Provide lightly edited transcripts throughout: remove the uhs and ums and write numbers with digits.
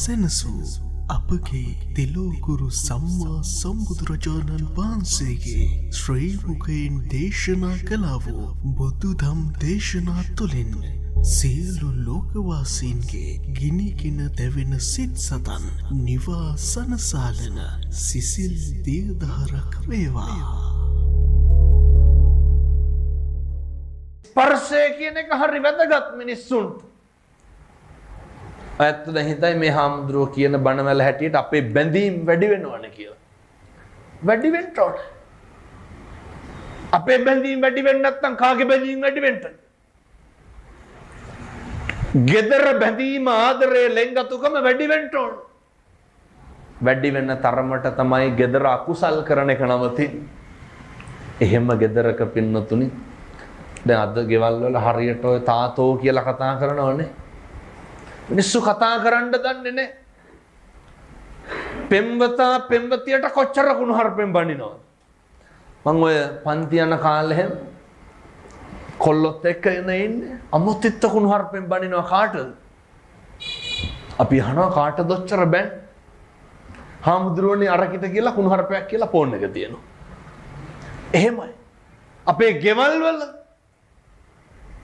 සැනසූ අපගේ තිලෝකුරු සම්මා සම්බුදුරජාණන් වහන්සේගේ ශ්‍රී මුඛයෙන් දේශනා කළා වූ බුදුදම් දේශනා තුළින් සියලු ලෝකවාසීන්ගේ ගිනිගෙන දැවෙන සිත් සතන් නිවා සනසාලන සිසිල් දියදහරක් වේවා. ස්පර්ශය කියන එක හරි වැදගත් මිනිස්සුන්ට. ඇත්ත දැන් හිතයි මේ හාමුදුරුවෝ කියන බණවල හැටියට අපේ බැඳීම් වැඩි වෙනවනේ කියලා. වැඩි වෙන්න ඕන. අපේ බැඳීම් වැඩි වෙන්නේ නැත්නම් කාගේ බැඳීම් වැඩි වෙන්නද? gedara බැඳීම ආදරය ලෙන්ගතුකම වැඩි වෙන්න ඕන. වැඩි වෙන තරමට තමයි gedara අකුසල් කරන එක නවතින්නේ. එහෙම gedaraka පින්නතුනි දැන් අද ගෙවල් වල හරියට ඔය තාතෝ කියලා කතා කරනවනේ. මිනිස්සු කතා කරන්න දන්නේ නැහැ. පෙම්වතා පෙම්වතියට කොච්චර කුණුහරුපෙන් බනිනවද? මම ඔය පන්ති යන කාලේ කොල්ලොත් එක්ක ඉන්නේ අමුතිත්ත කුණුහරුපෙන් බනිනවා කාටද? අපි අහනවා කාටද ඔච්චර බැන්? හාමුදුරුවනේ අරකිට කියලා කුණුහරුපයක් කියලා ෆෝන් එක තියෙනවා. එහෙමයි. අපේ ගෙවල් වල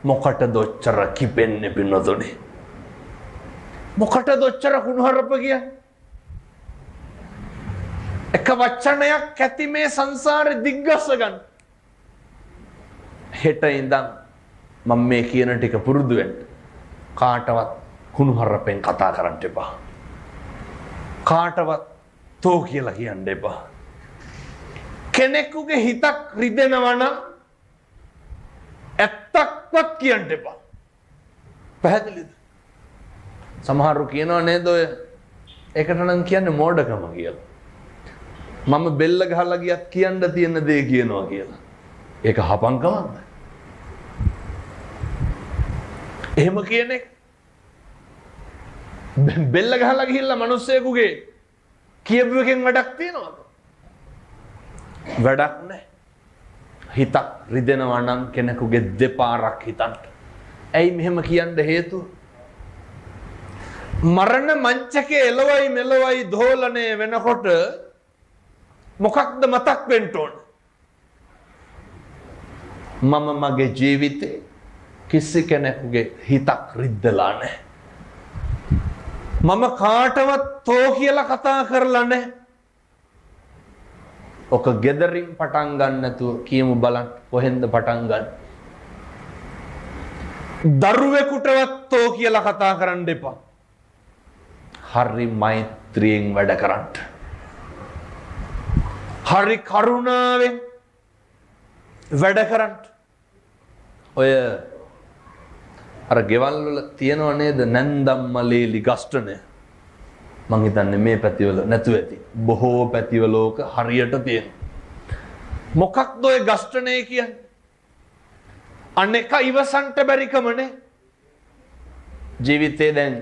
මොකටද ඔච්චර කිපෙන්නේ පින්නතුනේ? මොකටද ඔච්චර කුණුහරුප කියන්නේ? එක වචනයක් ඇති මේ සංසාරේ දිග්ගස ගන්න. හෙට ඉඳන් මම මේ කියන ටික පුරුදු වෙන්න. කාටවත් කුණුහරුපෙන් කතා කරන්න එපා. කාටවත් තෝ කියලා කියන්න එපා. කෙනෙකුගේ හිතක් රිදෙනවා නම් ඇත්තක්වත් කියන්න එපා. පැහැදිලිද? සමහරව කියනවා නේද ඔය ඒකට නම් කියන්නේ මෝඩකම කියලා. මම බෙල්ල ගහලා ගියත් කියන්න තියෙන දේ කියනවා කියලා. ඒක හපංකමක්ද? එහෙම කියන එක බෙල්ල ගහලා ගිහිල්ලා මිනිස්සෙකුගේ කියපු එකෙන් වැඩක් තියනවද? වැඩක් නැහැ. හිතක් රිදෙනවා නම් කෙනෙකුගේ දෙපාරක් හිතන්න. ඇයි මෙහෙම කියන්න හේතුව? මරණ මංචකේ එළවයි මෙලවයි දෝලණය වෙනකොට මොකක්ද මතක් වෙන්න ඕන? මම මගේ ජීවිතේ කිසි කෙනෙකුගේ හිතක් රිද්දලා නැහැ. මම කාටවත් තෝ කියලා කතා කරලා නැහැ. ඔක ගෙදරින් පටන් ගන්න නැතුව කියමු බලන්න කොහෙන්ද පටන් ගන්න? දරුවෙකුටවත් තෝ කියලා කතා කරන්න එපා. හරි මෛත්‍රියෙන් වැඩ කරන්න. හරි කරුණාවෙන් වැඩ කරන්න. ඔය අර ගෙවල් වල තියනව නේද නැන්දම්මලේලි ගස්ටනේ? මං හිතන්නේ මේ පැතිවල නැතුව ඇති. බොහෝ පැතිවල ඕක හරියට තියෙනවා. මොකක්ද ඔය ගස්ටනේ කියන්නේ? අනේක ඉවසන්ට බැරිකමනේ. ජීවිතේ දැන්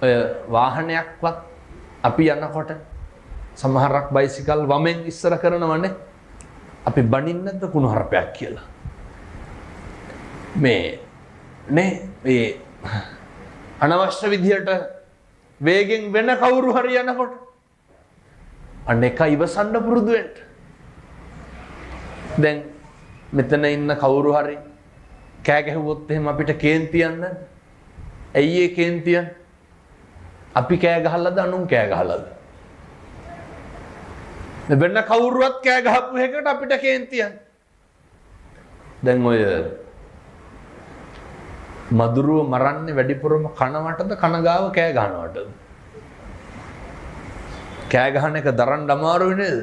ඔය වාහනයක්වත් අපි යනකොට සමහරක් බයිසිකල් වමෙන් ඉස්සර කරනවනේ. අපි බනින්නේ නැද්ද කුණුහරුපයක් කියලා? මේ අනවශ්‍ය විදියට වේගෙන් වෙන කවුරු හරි යනකොට අනේක ඉවසන්න පුරුදු වෙන්න. දැන් මෙතන ඉන්න කවුරු හරි කෑ ගැහුවොත් එහෙම අපිට කේන්ති යන්නේ. ඇයි ඒ කේන්තිය? අපි කෑ ගහලාද අනුන් කෑ ගහලාද? වෙන කවුරුවත් කෑ ගහපු එකකට අපිට කේන්ති යන්නේ. දැන් ඔය මදුරුව මරන්නේ වැඩිපුරම කනවටද කනගාව කෑ ගහනවටද? කෑ ගහන එක දරන්න අමාරුයි නේද?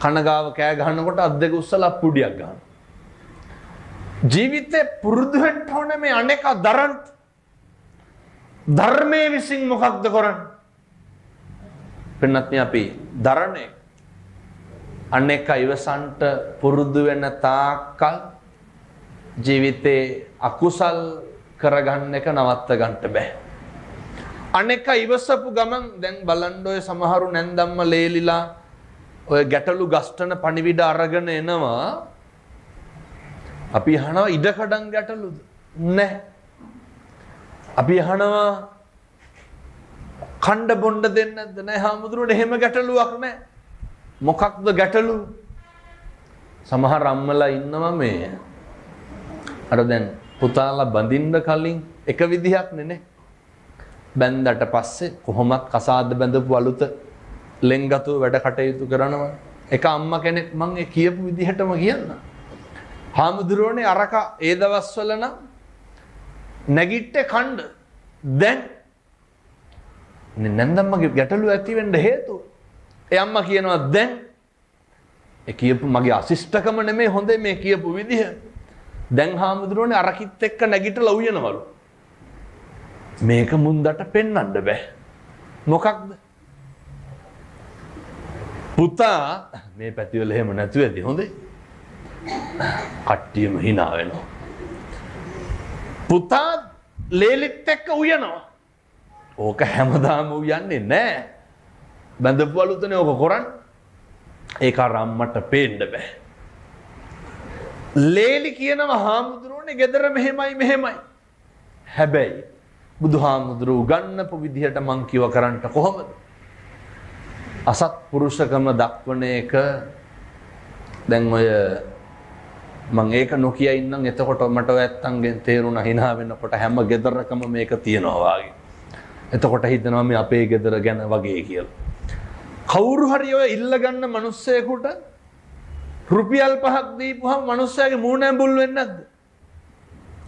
කනගාව කෑ ගහනකොට අත් දෙක උස්සලා පුඩියක් ගන්නවා. ජීවිතේ පුරුදු වෙන්න ඕනේ මේ අනේක දරන්න. ධර්මයේ විසින් මොකක්ද කරන්නේ? පින්නත් අපි දරන්නේ අනේක ඉවසන්ට පුරුදු වෙන තාක්කල් ජීවිතේ අකුසල් කරගන්න එක නවත්ත ගන්නට බෑ. අනේක ඉවසපු ගමන් දැන් බලන්න ඔය සමහරු නැන්දම්ම ලේලිලා ඔය ගැටලු ගස්ටන පණිවිඩ අරගෙන එනවා. අපි අහනවා ඉඩකඩම් ගැටලුද? නැහැ. අපි අහනවා කණ්ඩ බොණ්ඩ දෙන්නේ නැද්ද? නෑ හාමුදුරුවනේ එහෙම ගැටලුවක් නෑ. මොකක්ද ගැටලුව? සමහර අම්මලා ඉන්නවා මේ අර දැන් පුතාලා බඳින්න කලින් එක විදිහක් නේ. බැන්දට පස්සේ කොහොමත් කසාද බැඳපු අලුත ලෙන්ගතු වැඩ කටයුතු කරනවා. එක අම්මා කෙනෙක් මං ඒ කියපු විදිහටම කියන්න. හාමුදුරුවනේ අරක ඒ දවස්වල නම් නැගිට්ටේ කණ්ඩ. දැන් නැන්දම්මගේ ගැටලුව ඇති වෙන්න හේතුව. ඒ අම්මා කියනවා දැන් ඒ කියපු මගේ අසිෂ්ඨකම නෙමෙයි හොඳේ මේ කියපු විදිහ. දැන් හාමුදුරුවනේ අරකිත් එක්ක නැගිටලා උයනවලු. මේක මුන්දට පෙන්වන්න බෑ. මොකක්ද? පුතා මේ පැතිවල එහෙම නැතුව ඇති හොඳේ. කට්ටියම hina වෙනවා. පුතා ලේලිත් එක්ක උයනවා. ඕක හැමදාම උයන්නේ නෑ. බඳපු අලුතනේ ඕක කරන්නේ. ඒක අරම්මට පේන්න බෑ. ලේලි කියනවා හාමුදුරුවනේ ගෙදර මෙහෙමයි. හැබැයි බුදුහාමුදුරුවෝ උගන්වපු විදිහට මං කිව්ව කරන්න කොහොමද? අසත්පුරුෂකම දක්වන එක දැන් ඔය මං ඒක නොකිය ඉන්නම් එතකොට මට ඔය ඇත්තන්ගෙන් තේරුණා hina වෙනකොට හැම ගෙදරකම මේක තියනවා වාගේ. එතකොට හිතනවා මේ අපේ ගෙදර ගැන වගේ කියලා. කවුරු හරි ඔය ඉල්ල ගන්න මිනිස්සෙකුට රුපියල් 5ක් දීපුවම මිනිස්සයාගේ මූණ ඇඹුල් වෙන්නේ නැද්ද?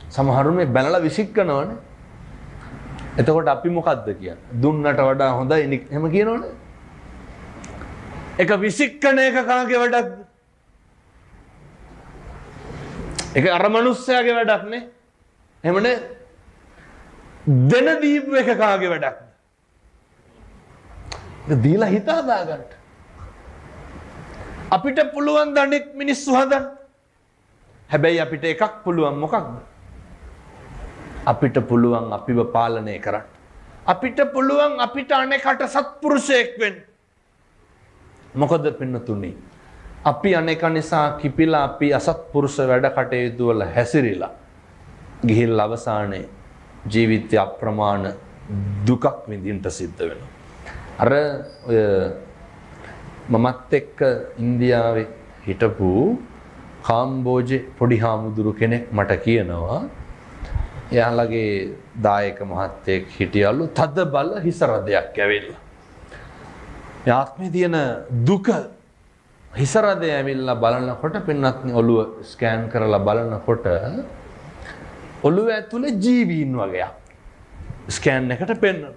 සමහරු මේ බැනලා විසික්කනවනේ. එතකොට අපි මොකද්ද කියන්නේ? දුන්නට වඩා හොඳයි එහෙම කියනවනේ. ඒක විසික්කන එක කාගේ වැඩක්ද? ඒක අර මිනිස්සයාගේ වැඩක් නේ. එහෙමනේ. දෙන දීපු එක කාගේ වැඩක්ද? දීලා හිත හදාගන්න. අපිට පුළුවන් දණෙක් මිනිස්සු හදන්න. හැබැයි අපිට එකක් පුළුවන් මොකක්ද? අපිට පුළුවන් අපිව පාලනය කරන්න. අපිට පුළුවන් අපිට අනෙකට සත්පුරුෂයෙක් වෙන්න. මොකද පින්නතුනි අපි අනෙක නිසා කිපිලා අපි අසත්පුරුෂ වැඩ කටයුතු වල හැසිරීලා ගිහිල්ලා අවසානයේ ජීවිතය අප්‍රමාණ දුකක් විඳින්න සිද්ධ වෙනවා. අර ඔය මමත් එක්ක ඉන්දියාවේ හිටපු කාම්බෝජේ පොඩි හාමුදුරු කෙනෙක් මට කියනවා එයාලගේ දායක මහත්තයෙක් හිටියලු තද බල හිස රදයක් ඇවිල්ලා. ආත්මේ තියෙන දුක හිස රදේ ඇවිල්ලා බලනකොට පින්නත් ඔළුව ස්කෑන් කරලා බලනකොට ඔළුව ඇතුලේ ජීවීන් වගේක් ස්කෑන් එකට පෙන්වනවා.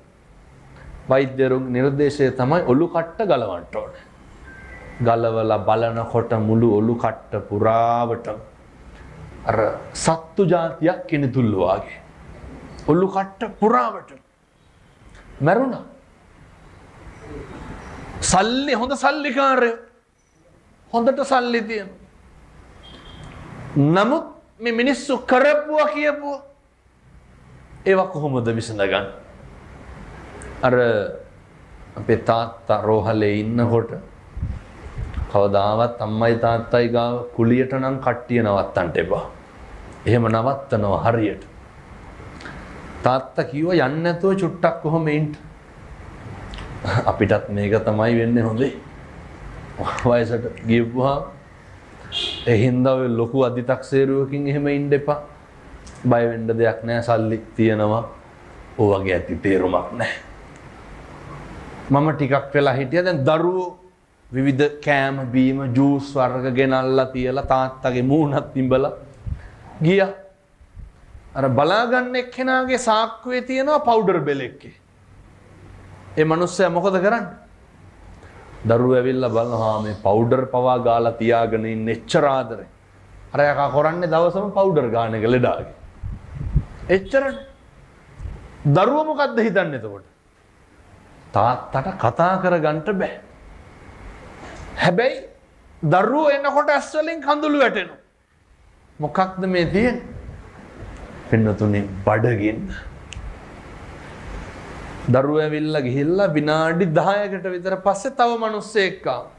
වෛද්‍යරුන් නිර්දේශය තමයි ඔලු කට්ට ගලවන්න ඕනේ. ගලවලා බලනකොට මුළු ඔලු කට්ට පුරාවට අර සත්තු జాතියක් කිනිතුල්ල වගේ. ඔලු කට්ට පුරාවට මැරුණා. සල්ලි හොඳ සල්ලිකාරයෝ. හොඳට සල්ලි තියෙන. නමුත් මේ මිනිස්සු කරපුවා කියපුවා ඒවා කොහොමද විසඳගන්නේ? අර අපේ තාත්තා රෝහලේ ඉන්නකොට කවදාවත් අම්මයි තාත්තයි ගාව කුලියට නම් කට්ටිය නවත්තන්න එපා. එහෙම නවත්තනවා හරියට. තාත්තා කිව්වා යන්න නැතුව චුට්ටක් කොහොම ඉන්න. අපිටත් මේක තමයි වෙන්නේ හොඳේ. වයසට ගියපුවා ඒ හින්දා ඔය ලොකු අධිතක්සේරුවකින් එහෙම ඉන්න එපා. බය වෙන්න දෙයක් නැහැ සල්ලි තියෙනවා. ඔය වගේ ඇති තේරුමක් නැහැ. මම ටිකක් වෙලා හිටියා දැන් දරුවෝ විවිධ කෑම බීම ජූස් වර්ග ගෙනල්ලා තියලා තාත්තගේ මූණත් ඉඹලා ගියා. අර බලාගන්න එක්කෙනාගේ සාක්කුවේ තියෙනවා පවුඩර් බෙලෙක්කේ. ඒ මිනිස්සයා මොකද කරන්නේ? දරුවෝ ඇවිල්ලා බලනවා මේ පවුඩර් පවා ගාලා තියාගෙන ඉන්න එච්චර ආදරේ. අර යකා කරන්නේ දවසම පවුඩර් ගාන එක ලෙඩාගේ. එච්චරනේ. දරුවෝ මොකද්ද හිතන්නේ එතකොට? තාත්තට කතා කරගන්න බෑ. හැබැයි දරුවෝ එනකොට ඇස් වලින් කඳුළු වැටෙනවා. මොකක්ද මේ තියෙන්නේ? පින්නතුනේ බඩගින්න. දරුවෝ ඇවිල්ලා ගිහිල්ලා විනාඩි 10කට විතර පස්සේ තව මිනිස්සෙක් ආවා.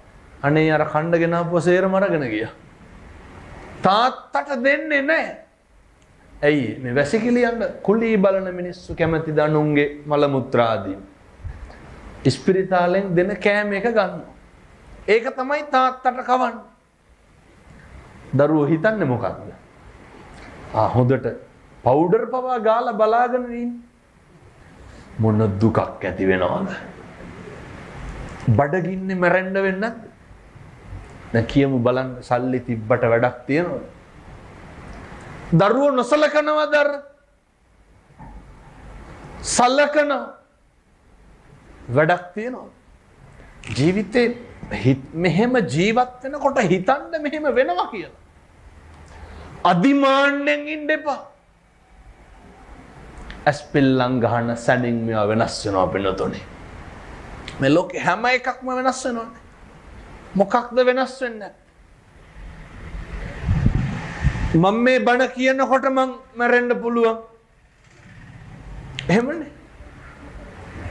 අනේ අර කණ්ඩගෙන ආපුව සේරම අරගෙන ගියා. තාත්තට දෙන්නේ නැහැ. ඇයි මේ වැසිකිළියන්න කුලී බලන මිනිස්සු කැමති දනුන්ගේ මල මුත්‍රා ආදී. ඉස්පිරිතාලෙන් දෙන කෑම එක ගන්න. ඒක තමයි තාත්තට කවන්නේ. දරුවෝ හිතන්නේ මොකක්ද? හොඳට පවුඩර් පවා ගාලා බලාගෙන ඉන්නේ. මොන දුකක් ඇති වෙනවද? බඩගින්නේ මැරෙන්න වෙන්නේ නැද්ද? දැන් කියමු බලන්න සල්ලි තිබ්බට වැඩක් තියනවද? දරුවෝ නොසලකනවද? සලකන වැඩක් තියනවද? ජීවිතේ මෙහෙම ජීවත් වෙනකොට හිතන්න මෙහෙම වෙනවා කියලා. අදිමාන්නෙන් ඉන්න එපා. ඇස්පිල්ලම් ගහන සැනින් මේවා වෙනස් වෙනවා පින්නතොනේ. මේ ලෝකේ හැම එකක්ම වෙනස් වෙනවානේ. මොකක්ද වෙනස් වෙන්නේ? මම මේ බණ කියනකොට මං මැරෙන්න පුළුවන්. එහෙමනේ.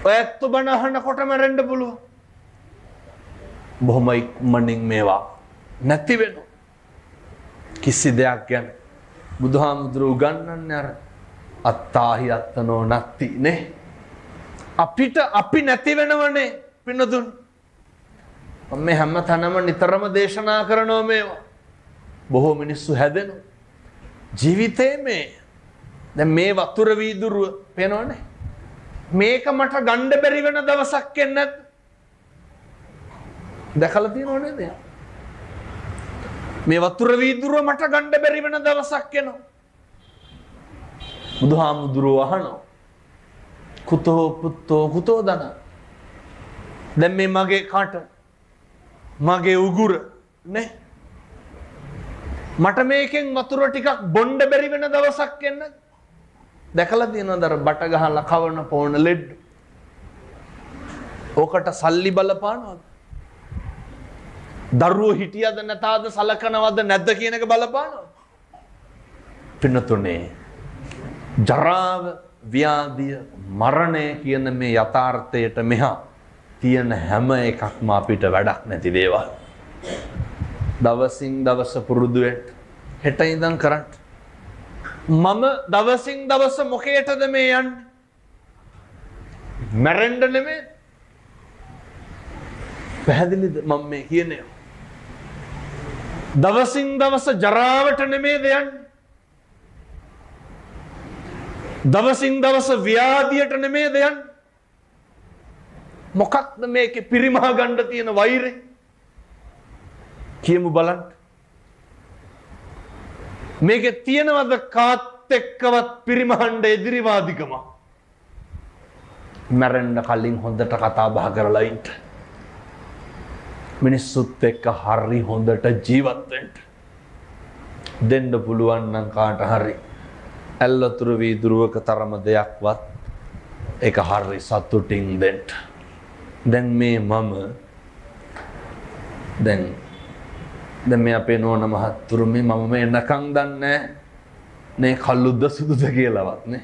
ඔයත් බණ අහනකොට මැරෙන්න පුළුවන්. බොහොම ඉක්මනින් මේවා නැති වෙනවා. කිසි දෙයක් ගැන බුදුහාමුදුරුවෝ උගන්වන්නේ අර අත්තාහි අත්තනෝ නැති නේ. අපිට අපි නැති වෙනවනේ පින්නතුන්. මම හැම තැනම නිතරම දේශනා කරනවා මේවා. බොහෝ මිනිස්සු හැදෙනවා. ජීවිතේ මේ දැන් මේ වතුර වීදුරුව පේනවනේ. මේක මට ගන්න බැරි වෙන දවසක් එන්නේ නැද්ද? දැකලා තියෙනව නේද? මේ වතුර වීදුරුව මට ගන්න බැරි වෙන දවසක් එනවා. බුදුහාමුදුරුවෝ අහනවා. කුතෝ පුත්තෝ කුතෝ දන. දැන් මේ මගේ කට මගේ උගුර නේ. මට මේකෙන් වතුර ටිකක් බොන්න බැරි වෙන දවසක් එන්න. දැකලා තියෙනවද අර බට ගහලා කවන පොණ ලෙඩ? ඕකට සල්ලි බලපානවද? දරුවෝ හිටියද නැතාද සලකනවද නැද්ද කියන එක බලපානවද? පින්නතුනේ ජරාව, ව්‍යාධිය, මරණය කියන මේ යථාර්ථයට මෙහා තියෙන හැම එකක්ම අපිට වැඩක් නැති දේවල්. දවසින් දවස පුරුදු වෙන්න. හෙට ඉඳන් කරන්න. මම දවසින් දවස මොකේටද මේ යන්නේ? මැරෙන්න නෙමෙයි. පැහැදිලිද මම මේ කියන්නේ? දවසින් දවස ජරාවට නෙමෙයිද යන්නේ? දවසින් දවස ව්‍යාධියට නෙමෙයිද යන්නේ? මොකක්ද මේකේ පිරිමහ ගන්න තියෙන වෛරය? කියමු බලන්න. මේකේ තියෙනවද කාත් එක්කවත් පිරිමහන්න එදිරිවාදිකම? මැරෙන්න කලින් හොඳට කතා බහ කරලා ඉන්න. මිනිස්සුත් එක්ක හරි හොඳට ජීවත් වෙන්න. දෙන්න පුළුවන් නම් කාට හරි ඇල්ලතුරු වීදුරුවක තරම දෙයක්වත් ඒක හරි සතුටින් දෙන්න. දැන් මේ මම දැන් මේ අපේ නෝන මහත්තුරු මේ මම මේ එනකන් දන්නේ නේ කළුද්ද සුදුද කියලාවත් නේ.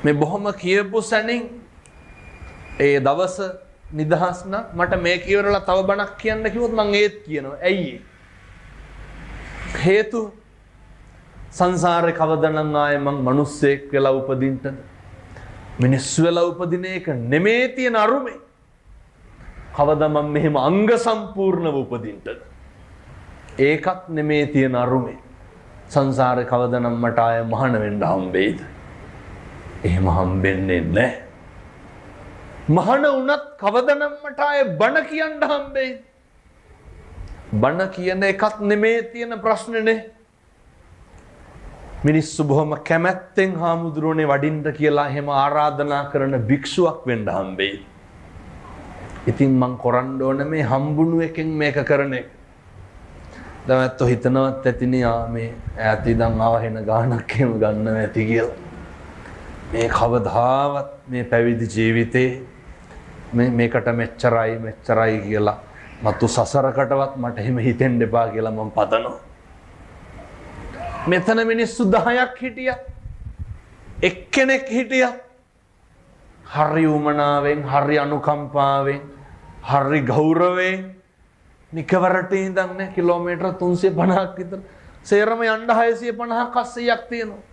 මේ බොහොම කියපු සැනින් ඒ දවස නිදහස් නම් මට මේ කියවරලා තව බණක් කියන්න කිව්වොත් මම ඒත් කියනවා. ඇයි හේතුව සංසාරේ කවදානම් ආයේ මං මිනිස්සෙක් වෙලා උපදින්නද? මිනිස්සු වෙලා උපදින එක නෙමේ තියෙන අරුමේ. කවදා මම මෙහෙම අංග සම්පූර්ණව උපදින්නද? ඒකත් නෙමේ තියෙන අරුමේ. සංසාරේ කවදානම් මට ආයේ මහාන වෙන්න හම්බෙයිද? එහෙම හම්බෙන්නේ නැහැ. මහාන වුණත් කවදානම් මට ආයේ බණ කියන්න හම්බෙයිද? බණ කියන එකත් නෙමේ තියෙන ප්‍රශ්නේනේ. මිනිස්සු බොහොම කැමැත්තෙන් හාමුදුරුවනේ වඩින්න කියලා එහෙම ආරාධනා කරන භික්ෂුවක් වෙන්න හම්බෙයි. ඉතින් මං කරන්න ඕන මේ හම්බුණු එකෙන් මේක කරන එක. දැන් ඇත්තෝ හිතනවත් ඇතිනේ මේ ඈත ඉඳන් ආව වෙන ගානක් එහෙම ගන්නව ඇති කියලා. මේ කවදාවත් මේ පැවිදි ජීවිතේ මේකට මෙච්චරයි කියලා මතු සසරකටවත් මට එහෙම හිතෙන්න එපා කියලා මම පතනවා. මෙතන මිනිස්සු 10ක් හිටියා. එක්කෙනෙක් හිටියා. හරි උමනාවෙන්, හරි අනුකම්පාවෙන්, හරි ගෞරවයෙන් නිකවරට ඉඳන් නේ කිලෝමීටර 350ක් විතර. සේරම යන්න 650ක් 700ක් තියෙනවා.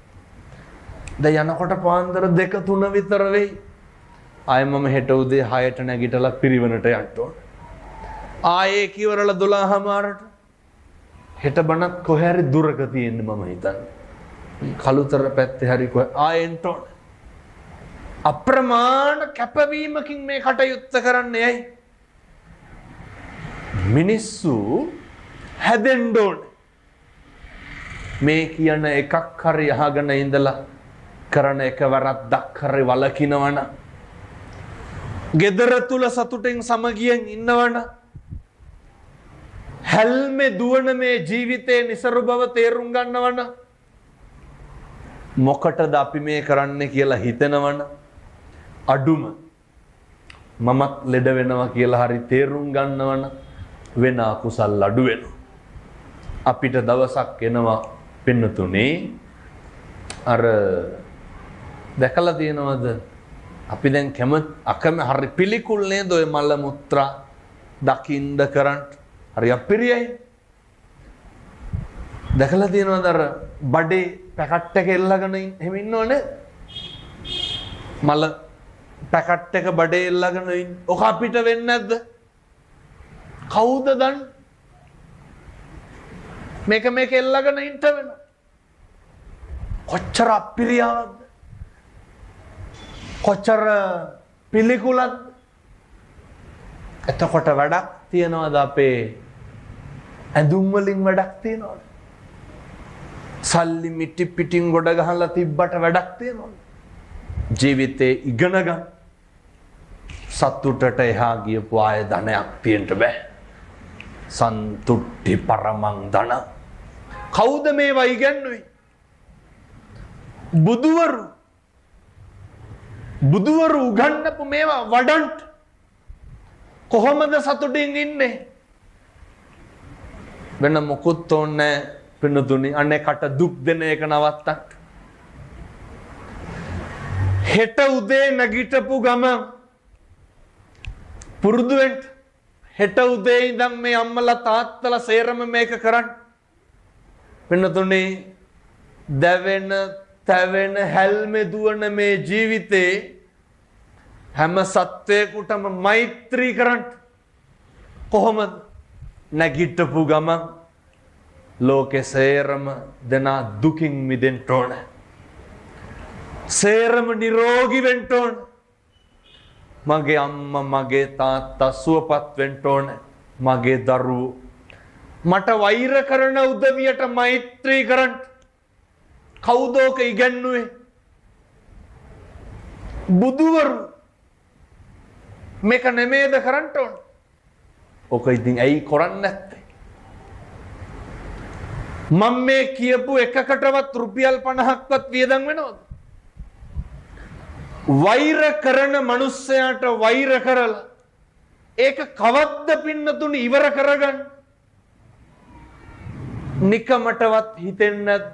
දැන් යනකොට පාන්දර 2-3 විතර වෙයි. ආයෙ මම හෙට උදේ 6ට නැගිටලා පිරිවෙනට යන්න ඕන. ආයේ කිවරලා 12:00ට හෙට බණත් කොහේ හරි දුරක තියෙන්නේ මම හිතන්නේ. කළුතර පැත්තේ හරි කොහේ ආයෙන්ට ඕන. අප්‍රමාණ කැපවීමකින් මේ කටයුත්ත කරන්නේ ඇයි? මිනිස්සු හැදෙන්න ඕනේ. මේ කියන එකක් හරි අහගෙන ඉඳලා කරන එක වරද්දක් හරි වලකිනවන ගෙදර තුල සතුටෙන් සමගියෙන් ඉන්නවන හැල්මේ දුවන මේ ජීවිතේ નિසරු බව තේරුම් ගන්නවන මොකටද අපි මේ කරන්නේ කියලා හිතනවන අඩුම මමත් ලෙඩ වෙනවා කියලා හරි තේරුම් ගන්නවන වෙන අකුසල් අඩු වෙනවා. අපිට දවසක් එනවා පින්නතුනේ අර දැකලා තියෙනවද අපි දැන් අකම හරි පිළිකුල් නේද ඔය මල මුත්‍රා දකින්න කරන්න හරි අපිරියයි. දැකලා තියෙනවද අර බඩේ පැකට් එක එල්ලගෙන එහෙම ඉන්නවනේ මල පැකට් එක බඩේ එල්ලගෙන ඉන්න. ඔක අපිට වෙන්නේ නැද්ද? කවුද දන් මේක එල්ලගෙන ඉන්න වෙනවා. කොච්චර අපිරියාවක්ද? කොච්චර පිළිකුලක්ද? එතකොට වැඩක් තියනවාද අපේ ඇඳුම් වලින් වැඩක් තියනවද? සල්ලි මිටි පිටින් ගොඩ ගහලා තිබ්බට වැඩක් තියනවද? ජීවිතේ ඉගෙන ගන්න. සතුටට එහා ගියපු ආය ධනයක් තියෙන්න බෑ. සන්තුට්ටි පරමං ධන. කවුද මේවා ඉගැන්නුවේ? බුදුවරු උගන්වපු මේවා වඩන්ට කොහොමද සතුටින් ඉන්නේ? වෙන මොකුත් ඕනේ පින්නතුනි අනේකට දුක් දෙන එක නවත්තන්න. හෙට උදේ නැගිටපු ගම පුරුදු වෙන්න. හෙට උදේ ඉඳන් මේ අම්මලා තාත්තලා සේරම මේක කරන්න. පින්නතුනි දැවෙන තැවෙන හැල්මේ දුවන මේ ජීවිතේ හැම සත්වයකටම මෛත්‍රී කරන්න. කොහොමද? නැගිටපු ගමන් ලෝකේ සේරම දෙනා දුකින් මිදෙන්න ඕන. සේරම නිරෝගී වෙන්න ඕන. මගේ අම්මා මගේ තාත්තා සුවපත් වෙන්න ඕන. මගේ දරුවෝ මට වෛර කරන උදවියට මෛත්‍රී කරන්න. කවුද ඔක ඉගැන්නුවේ? බුදුවරු. මේක නෙමෙයිද කරන්න ඕන? ඔක ඉතින් ඇයි කරන්නේ නැත්තේ? මම මේ කියපු එකකටවත් රුපියල් 50ක්වත් වියදම් වෙනවද? වෛර කරන මිනිස්සයාට වෛර කරලා ඒක කවද්ද පින්නතුනි ඉවර කරගන්න? නිකමටවත් හිතෙන්නේ නැද්ද?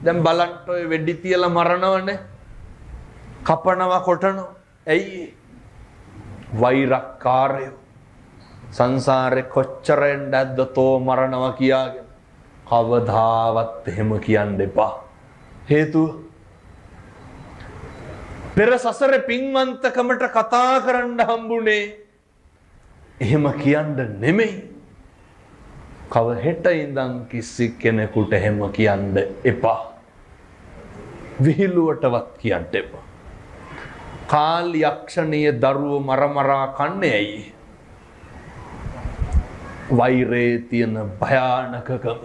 දැන් බලන්න ඔය වෙඩි තියලා මරනවනේ. කපනවා කොටනවා. ඇයි? වෛරක්කාරයෝ සංසාරේ කොච්චර එන්නද තෝ මරනවා කියාගෙන. කවදාවත් එහෙම කියන්න එපා. හේතුව පෙර සසරේ පින්වන්තකමට කතා කරන්න හම්බුනේ එහෙම කියන්න නෙමෙයි. කව හෙට ඉඳන් කිසි කෙනෙකුට එහෙම කියන්න එපා. විහිළුවටවත් කියන්න එපා. කාල් යක්ෂණීය දරුවෝ මරමරා කන්නේ ඇයි? වෛරේ තියෙන භයානකකම.